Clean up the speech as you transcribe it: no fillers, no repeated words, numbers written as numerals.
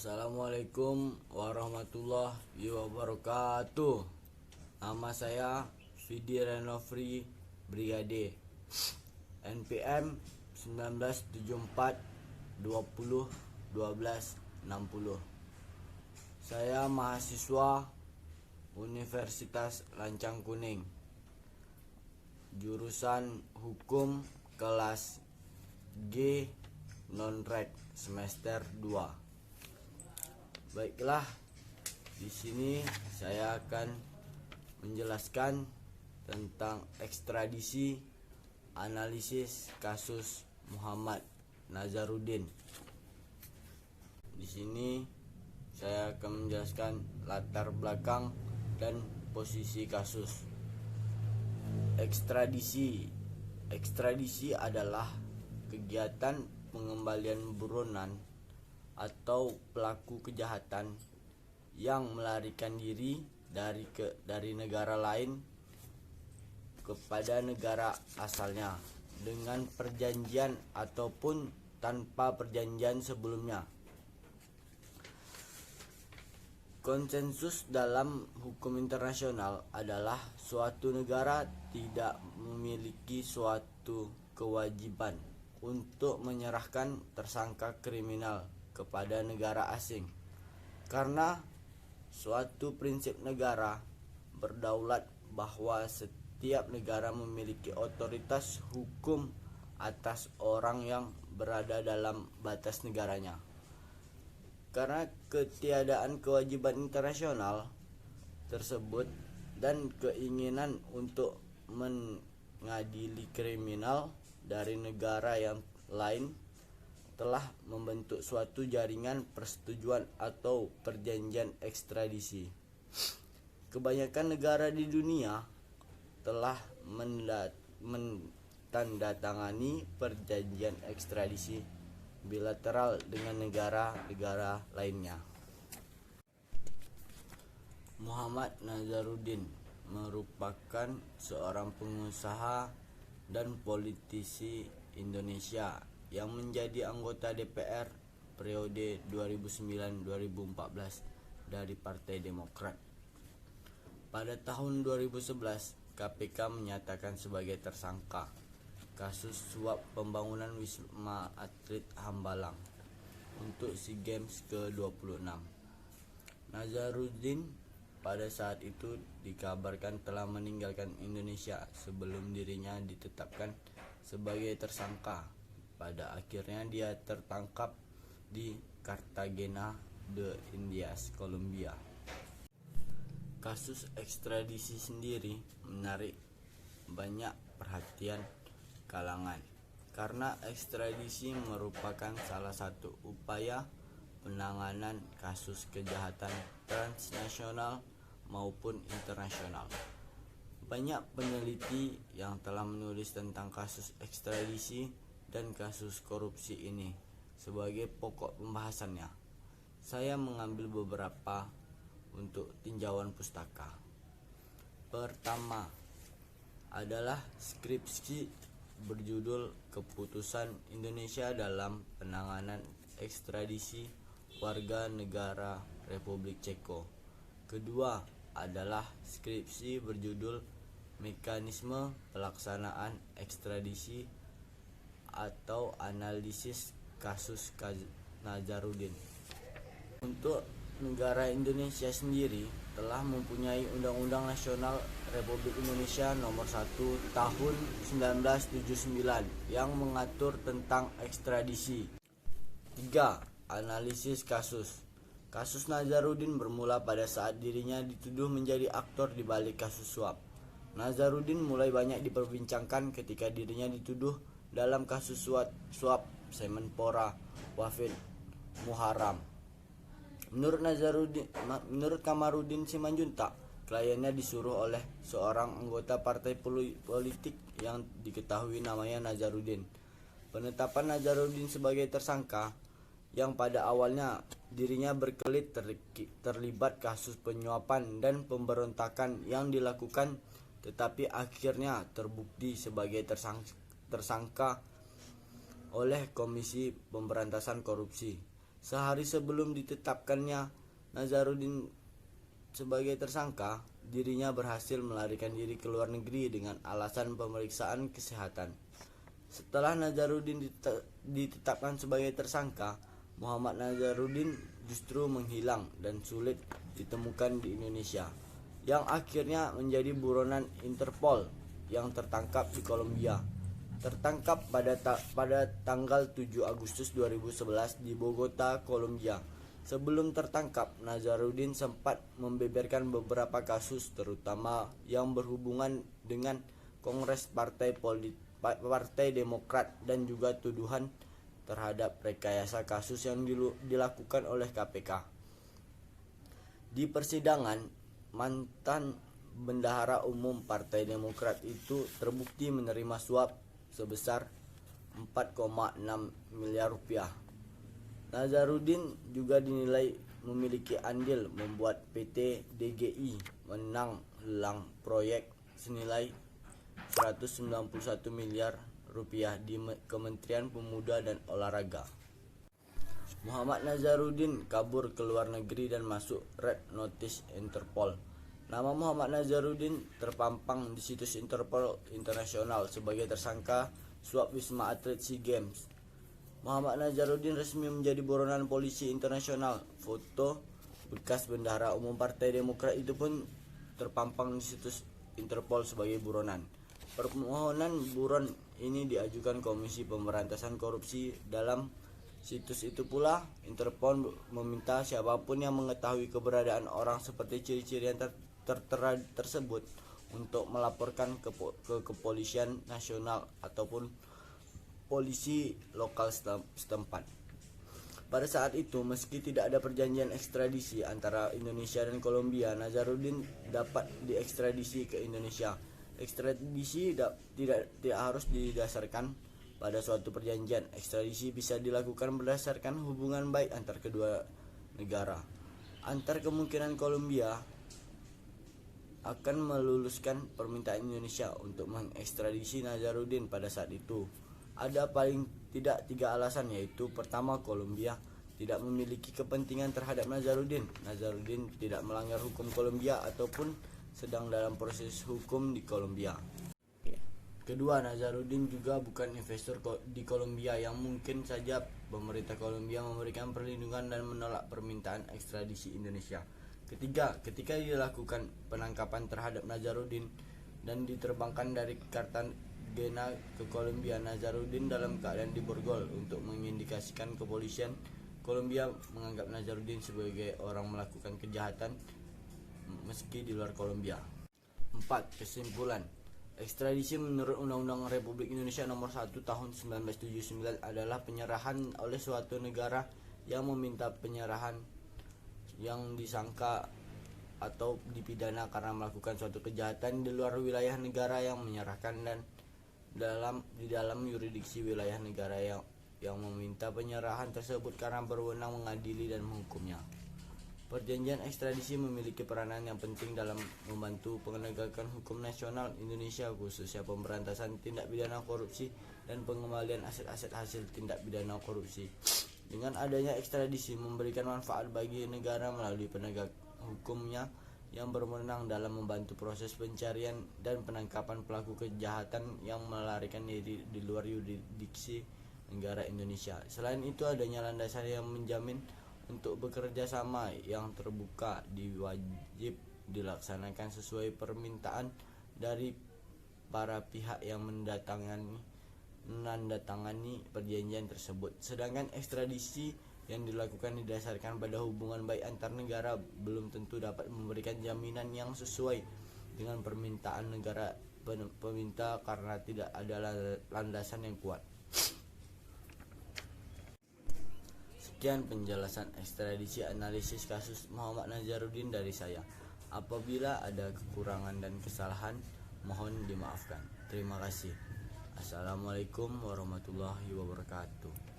Assalamualaikum warahmatullahi wabarakatuh. Nama saya Fidi Renofri Brigade, NPM 1974 20 12 60. Saya mahasiswa Universitas Lancang Kuning, jurusan Hukum kelas G non-rek semester 2. Baiklah, di sini saya akan menjelaskan tentang ekstradisi analisis kasus Muhammad Nazarudin. Di sini saya akan menjelaskan latar belakang dan posisi kasus. Ekstradisi adalah kegiatan pengembalian buronan atau pelaku kejahatan yang melarikan diri dari negara lain kepada negara asalnya dengan perjanjian ataupun tanpa perjanjian sebelumnya. Konsensus dalam hukum internasional adalah suatu negara tidak memiliki suatu kewajiban untuk menyerahkan tersangka kriminal kepada negara asing, karena suatu prinsip negara berdaulat bahwa setiap negara memiliki otoritas hukum atas orang yang berada dalam batas negaranya. Karena ketiadaan kewajiban internasional tersebut dan keinginan untuk mengadili kriminal dari negara yang lain telah membentuk suatu jaringan persetujuan atau perjanjian ekstradisi. Kebanyakan negara di dunia telah menandatangani perjanjian ekstradisi bilateral dengan negara-negara lainnya. Muhammad Nazarudin merupakan seorang pengusaha dan politisi Indonesia yang menjadi anggota DPR periode 2009-2014 dari Partai Demokrat. Pada tahun 2011, KPK menyatakan sebagai tersangka kasus suap pembangunan Wisma Atlet Hambalang untuk SEA Games ke-26. Nazarudin pada saat itu dikabarkan telah meninggalkan Indonesia sebelum dirinya ditetapkan sebagai tersangka. Pada akhirnya dia tertangkap di Cartagena de Indias, Kolombia. Kasus ekstradisi sendiri menarik banyak perhatian kalangan karena ekstradisi merupakan salah satu upaya penanganan kasus kejahatan transnasional maupun internasional. Banyak peneliti yang telah menulis tentang kasus ekstradisi dan kasus korupsi ini sebagai pokok pembahasannya. Saya mengambil beberapa untuk tinjauan pustaka. Pertama adalah skripsi berjudul Keputusan Indonesia dalam Penanganan Ekstradisi Warga Negara Republik Ceko. Kedua adalah skripsi berjudul Mekanisme Pelaksanaan Ekstradisi atau Analisis Kasus Nazarudin. Untuk negara Indonesia sendiri telah mempunyai Undang-Undang Nasional Republik Indonesia Nomor 1 Tahun 1979 yang mengatur tentang ekstradisi. 3. Analisis kasus. Kasus Nazarudin bermula pada saat dirinya dituduh menjadi aktor di balik kasus suap. Nazarudin mulai banyak diperbincangkan ketika dirinya dituduh dalam kasus suap Semenpora Wafid Muharram. Menurut Kamarudin Simanjuntak, kliennya disuruh oleh seorang anggota partai politik yang diketahui namanya Nazarudin. Penetapan Nazarudin sebagai tersangka yang pada awalnya dirinya berkelit terlibat kasus penyuapan dan pemberontakan yang dilakukan, tetapi akhirnya terbukti sebagai tersangka oleh Komisi Pemberantasan Korupsi. Sehari sebelum ditetapkannya Nazarudin sebagai tersangka, dirinya berhasil melarikan diri ke luar negeri dengan alasan pemeriksaan kesehatan. Setelah Nazarudin ditetapkan sebagai tersangka, Muhammad Nazarudin justru menghilang dan sulit ditemukan di Indonesia, yang akhirnya menjadi buronan Interpol yang tertangkap di Kolombia. Tertangkap pada tanggal 7 Agustus 2011 di Bogota, Kolombia. Sebelum tertangkap, Nazarudin sempat membeberkan beberapa kasus, terutama yang berhubungan dengan Kongres Partai Demokrat dan juga tuduhan terhadap rekayasa kasus yang dilakukan oleh KPK. Di persidangan, mantan Bendahara Umum Partai Demokrat itu terbukti menerima suap sebesar 4,6 miliar rupiah. Nazarudin juga dinilai memiliki andil membuat PT DGI menang lelang proyek senilai 191 miliar rupiah di Kementerian Pemuda dan Olahraga. Muhammad Nazarudin kabur ke luar negeri dan masuk Red Notice Interpol. Nama Muhammad Nazarudin terpampang di situs Interpol Internasional sebagai tersangka suap Wisma Atlet SEA Games. Muhammad Nazarudin resmi menjadi buronan polisi internasional. Foto bekas Bendahara Umum Partai Demokrat itu pun terpampang di situs Interpol sebagai buronan. Permohonan buron ini diajukan Komisi Pemberantasan Korupsi. Dalam situs itu pula, Interpol meminta siapapun yang mengetahui keberadaan orang seperti ciri-ciri yang tertera tersebut untuk melaporkan ke Kepolisian Nasional ataupun polisi lokal setempat. Pada saat itu, meski tidak ada perjanjian ekstradisi antara Indonesia dan Kolombia, Nazarudin dapat diekstradisi ke Indonesia. Ekstradisi tidak harus didasarkan pada suatu perjanjian. Ekstradisi bisa dilakukan berdasarkan hubungan baik antar kedua negara. Antar kemungkinan Kolombia akan meluluskan permintaan Indonesia untuk mengekstradisi Nazarudin pada saat itu. Ada paling tidak 3 alasan, yaitu pertama, Kolombia tidak memiliki kepentingan terhadap Nazarudin. Nazarudin tidak melanggar hukum Kolombia ataupun sedang dalam proses hukum di Kolombia. Kedua, Nazarudin juga bukan investor di Kolombia yang mungkin saja pemerintah Kolombia memberikan perlindungan dan menolak permintaan ekstradisi Indonesia. Ketiga, ketika dilakukan penangkapan terhadap Nazarudin dan diterbangkan dari Cartagena ke Kolombia, Nazarudin dalam keadaan diborgol untuk mengindikasikan kepolisian Kolombia menganggap Nazarudin sebagai orang melakukan kejahatan meski di luar Kolombia. 4. Kesimpulan. Ekstradisi menurut Undang-Undang Republik Indonesia Nomor 1 Tahun 1979 adalah penyerahan oleh suatu negara yang meminta penyerahan yang disangka atau dipidana karena melakukan suatu kejahatan di luar wilayah negara yang menyerahkan dan di dalam yurisdiksi wilayah negara yang meminta penyerahan tersebut karena berwenang mengadili dan menghukumnya. Perjanjian ekstradisi memiliki peranan yang penting dalam membantu penegakan hukum nasional Indonesia, khususnya pemberantasan tindak pidana korupsi dan pengembalian aset-aset hasil tindak pidana korupsi. Dengan adanya ekstradisi memberikan manfaat bagi negara melalui penegak hukumnya yang berwenang dalam membantu proses pencarian dan penangkapan pelaku kejahatan yang melarikan diri di luar yurisdiksi negara Indonesia. Selain itu, adanya landasan yang menjamin untuk bekerja sama yang terbuka diwajib dilaksanakan sesuai permintaan dari para pihak yang menandatangani perjanjian tersebut. Sedangkan ekstradisi yang dilakukan didasarkan pada hubungan baik antar negara belum tentu dapat memberikan jaminan yang sesuai dengan permintaan negara peminta karena tidak ada landasan yang kuat. Sekian penjelasan ekstradisi analisis kasus Muhammad Nazarudin dari saya. Apabila ada kekurangan dan kesalahan, mohon dimaafkan. Terima kasih. Assalamualaikum warahmatullahi wabarakatuh.